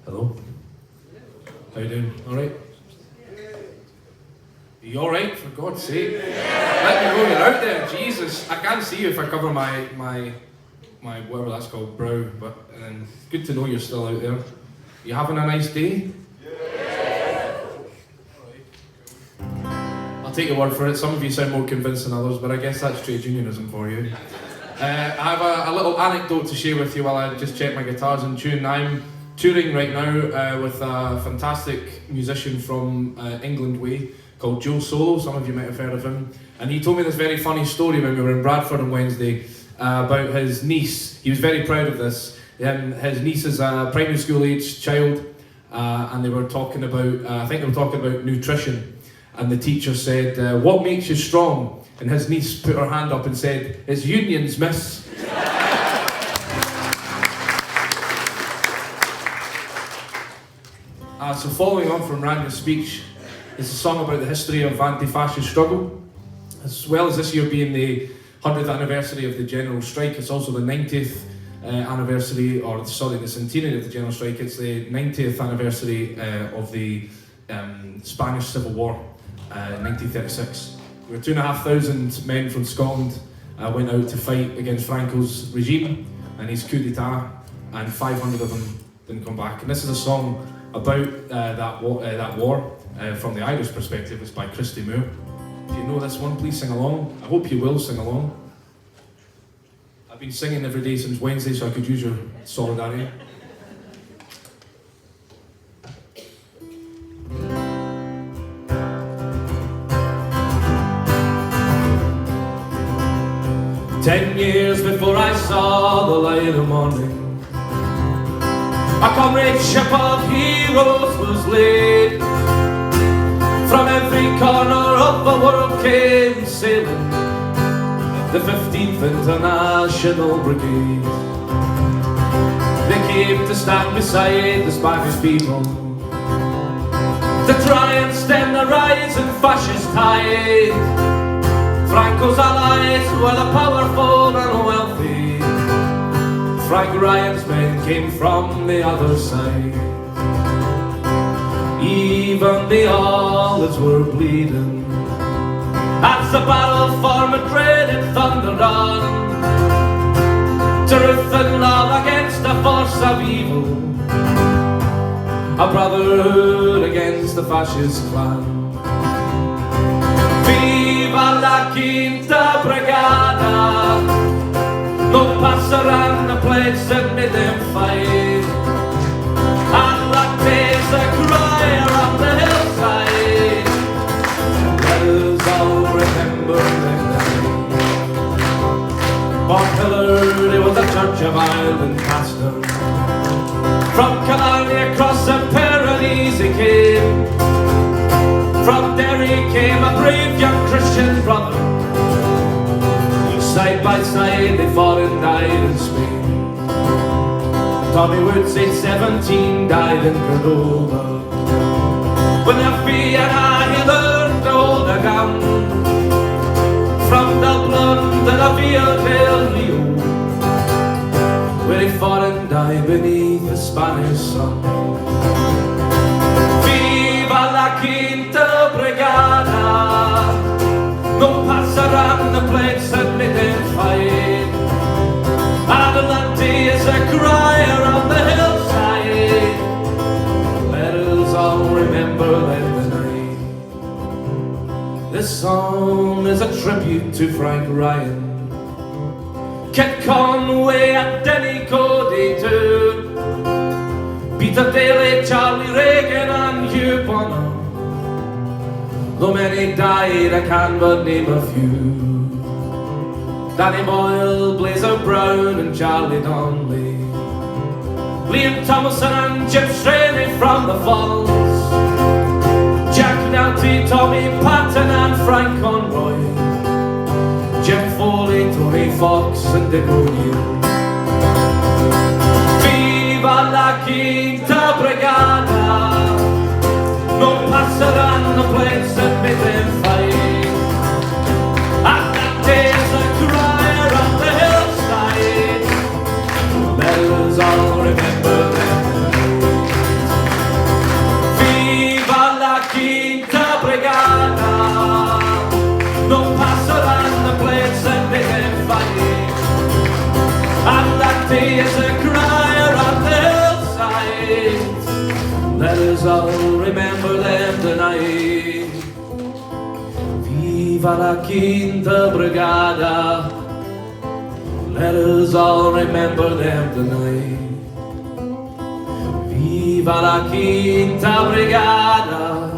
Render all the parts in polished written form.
Hello? How you doing? Alright? Are you alright, for God's sake? Let me know you're out there, Jesus. I can't see you if I cover my whatever that's called, brow, but good to know you're still out there. You having a nice day? I'll take your word for it. Some of you sound more convinced than others, but I guess that's trade unionism for you. I have a little anecdote to share with you while I just check my guitars in tune. I'm touring right now with a fantastic musician from England way called Joe Solo. Some of you might have heard of him. And he told me this very funny story when we were in Bradford on Wednesday about his niece. He was very proud of this. His niece is a primary school age child, and they were talking about, I think they were talking about nutrition. And the teacher said, what makes you strong? And his niece put her hand up and said, it's unions, miss. So following on from Randy's speech, it's a song about the history of anti-fascist struggle. As well as this year being the 100th anniversary of the general strike, it's also the 90th anniversary, or sorry, the centenary of the general strike. It's the 90th anniversary of the Spanish Civil War, 1936. Where 2,500 men from Scotland went out to fight against Franco's regime and his coup d'etat, and 500 of them didn't come back. And this is a song about that war from the Irish perspective. It's by Christy Moore. If you know this one, please sing along. I hope you will sing along. I've been singing every day since Wednesday, so I could use your solidarity. "10 years before I saw the light of morning, a comradeship of heroes was laid. From every corner of the world came sailing the 15th International Brigade. They came to stand beside the Spanish people to try and stem the rising fascist tide. Franco's allies were the powerful and wealthy. Frank Ryan's men came from the other side. Even the olives were bleeding as the battle for Madrid it thundered on. Truth and love against the force of evil, a brotherhood against the fascist clan. Viva la Quinta Brigada, no passaran the place and made them fight. And that is a cry around the hillside. Let us all remember them night. Montpellier, it was a church of Ireland pastor. From Killarney across the Pyrenees he came. From Derry came a brave young Christian brother. Side by side they fought and died in Spain. Tommy Woods, aged 17, died in Cordova. When the Vienna he learned to hold a gun. From Dublin to the Via del Rio, where he fought and died beneath the Spanish sun. Viva la Quinta Brigada, no passaran the place and made them fight. Adelante is a cry around the hillside. Let us all remember them tonight. This song is a tribute to Frank Ryan, Kit Conway and Denny Cody too, Peter Daly, Charlie Reagan and Hugh Bonner. Though many died, I can but name a few. Danny Boyle, Blazer Brown and Charlie Donnelly, Liam Thomason and Jim Straney from the Falls, Jack Naughty, Tommy Patton and Frank Conroy, Jim Foley, Tony Fox and Dick O'Neill. Viva la Quinta Brigada, no passaran the place that made them fight. And that day's a cry around the hillside. Let us all remember them. Viva la Quinta Brigada, let us all remember them tonight. Viva la Quinta Brigada,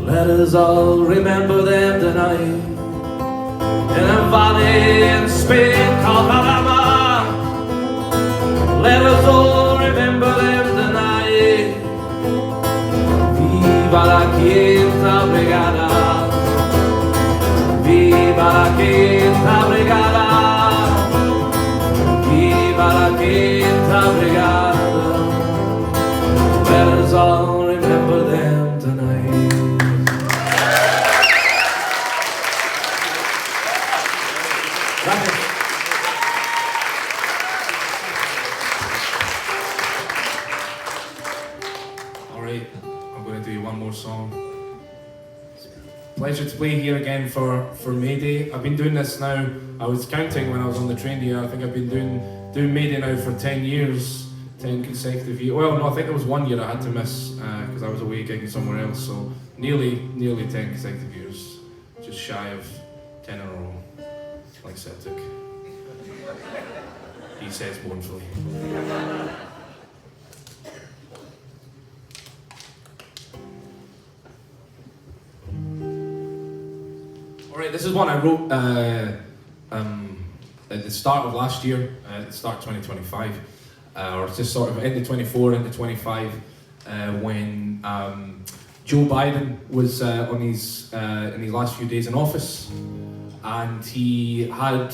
let us all remember them tonight. In a valley in Spain called Alabama, let us all remember them tonight. Viva la Quinta Brigada, viva la Quinta Brigada, viva la Quinta Brigada, let us all remember them tonight. Alright, I'm going to do one more song. Pleasure to play here again for May Day. I've been doing this now, I was counting when I was on the train here, I think I've been doing May Day now for 10 years, 10 consecutive years. Well, no, I think there was 1 year I had to miss because I was away gigging somewhere else, so nearly 10 consecutive years, just shy of 10 in a row, like Celtic. He says mournfully. Alright, this is one I wrote at the start of last year, at the start of 2025, or just sort of into 24, into 25, when Joe Biden was in his last few days in office, and he had a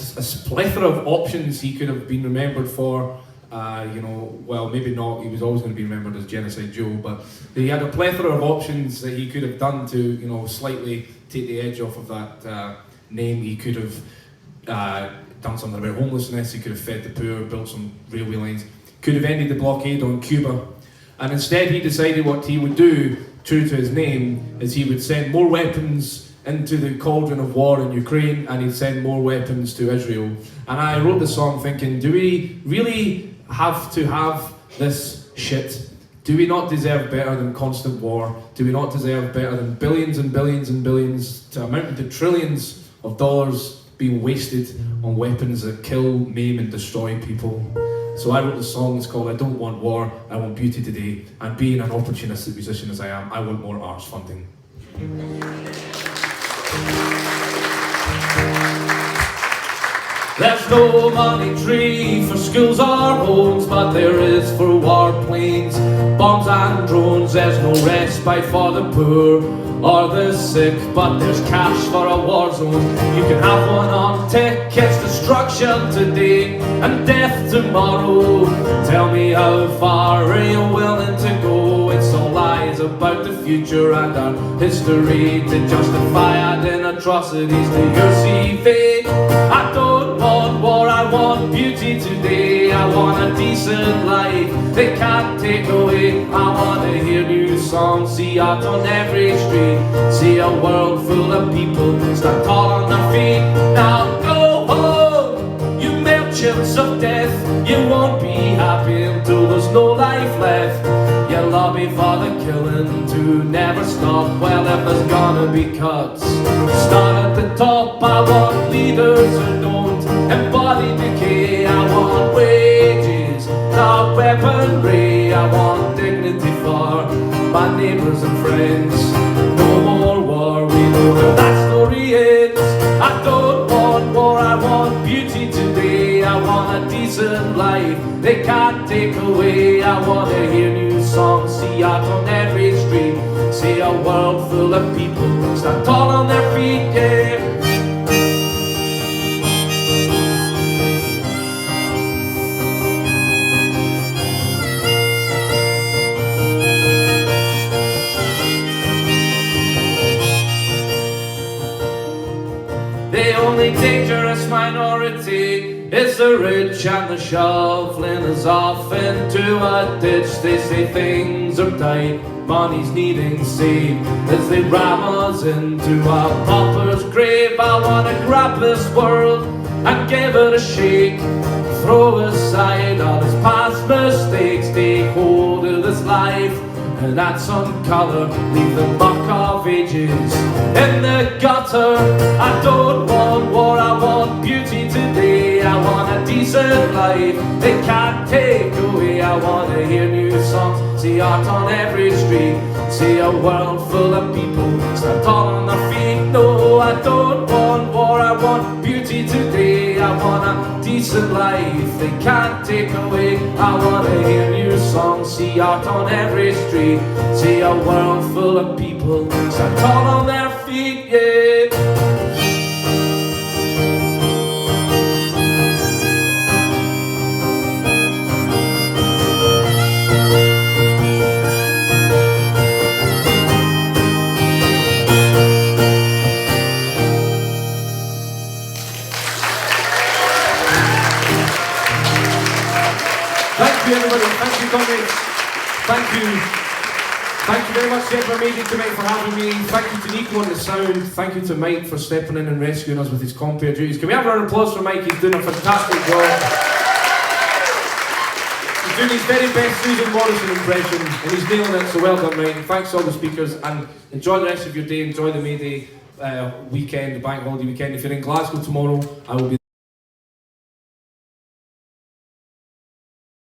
plethora of options he could have been remembered for. Well, maybe not, he was always going to be remembered as Genocide Joe, but he had a plethora of options that he could have done to, slightly take the edge off of that name. He could have done something about homelessness, he could have fed the poor, built some railway lines, could have ended the blockade on Cuba, and instead he decided what he would do, true to his name, is he would send more weapons into the cauldron of war in Ukraine, and he'd send more weapons to Israel. And I wrote the song thinking, do we really have to have this shit? Do we not deserve better than constant war? Do we not deserve better than billions and billions and billions, to amounting to trillions of dollars being wasted on weapons that kill, maim and destroy people? So I wrote the song, it's called I Don't Want War, I Want Beauty Today, and being an opportunistic musician as I am, I want more arts funding. There's no money tree for schools or homes, but there is for warplanes, bombs and drones. There's no respite for the poor or the sick, but there's cash for a war zone. You can have one on tickets, destruction today and death tomorrow. Tell me, how far are you willing to go? It's all lies about the future and our history to justify adding atrocities to your CV. I don't want war, I want beauty today. I want a decent life they can't take away. I want to hear new songs, see art on every street, see a world full of people stand tall on their feet. Now go home, you merchants of death. You won't be happy until there's no life left. You lobby for the killing to never stop. Well, if there's gonna be cuts, start at the top. I want leaders who don't embody decay. I want wages, not weaponry. I want dignity for my neighbours and friends. No more war, we know how that story ends. I don't want war, I want beauty today. I want a decent life they can't take away. I want to hear new songs, see art on every street, see a world full of people stand tall on their feet, yeah. The only dangerous minority is the rich, and the shoveling is off into a ditch. They say things are tight, money's needing saved, as they ram us into a pauper's grave. I wanna grab this world and give it a shake, throw aside all its past mistakes, take hold of this life that sun colour, leave the muck of ages in the gutter. I don't want war, I want beauty today. I want a decent life, they can't take away. I want to hear new songs, see art on every street, see a world full of people stand tall on their feet. No, I don't want war, I want beauty today. I want a decent life, they can't take away. I want to hear new songs, see art on every street, see a world full of people stand tall on their feet, yeah. Thank you everybody, thank you comrades, thank you very much to Edinburgh Media tonight for having me. Thank you to Nico on the sound, thank you to Mike for stepping in and rescuing us with his compere duties. Can we have a round of applause for Mike? He's doing a fantastic job. He's doing his very best Susan Morrison impression and he's nailing it, so well done Mike. Thanks to all the speakers and enjoy the rest of your day, enjoy the May Day weekend, the bank holiday weekend. If you're in Glasgow tomorrow, I will be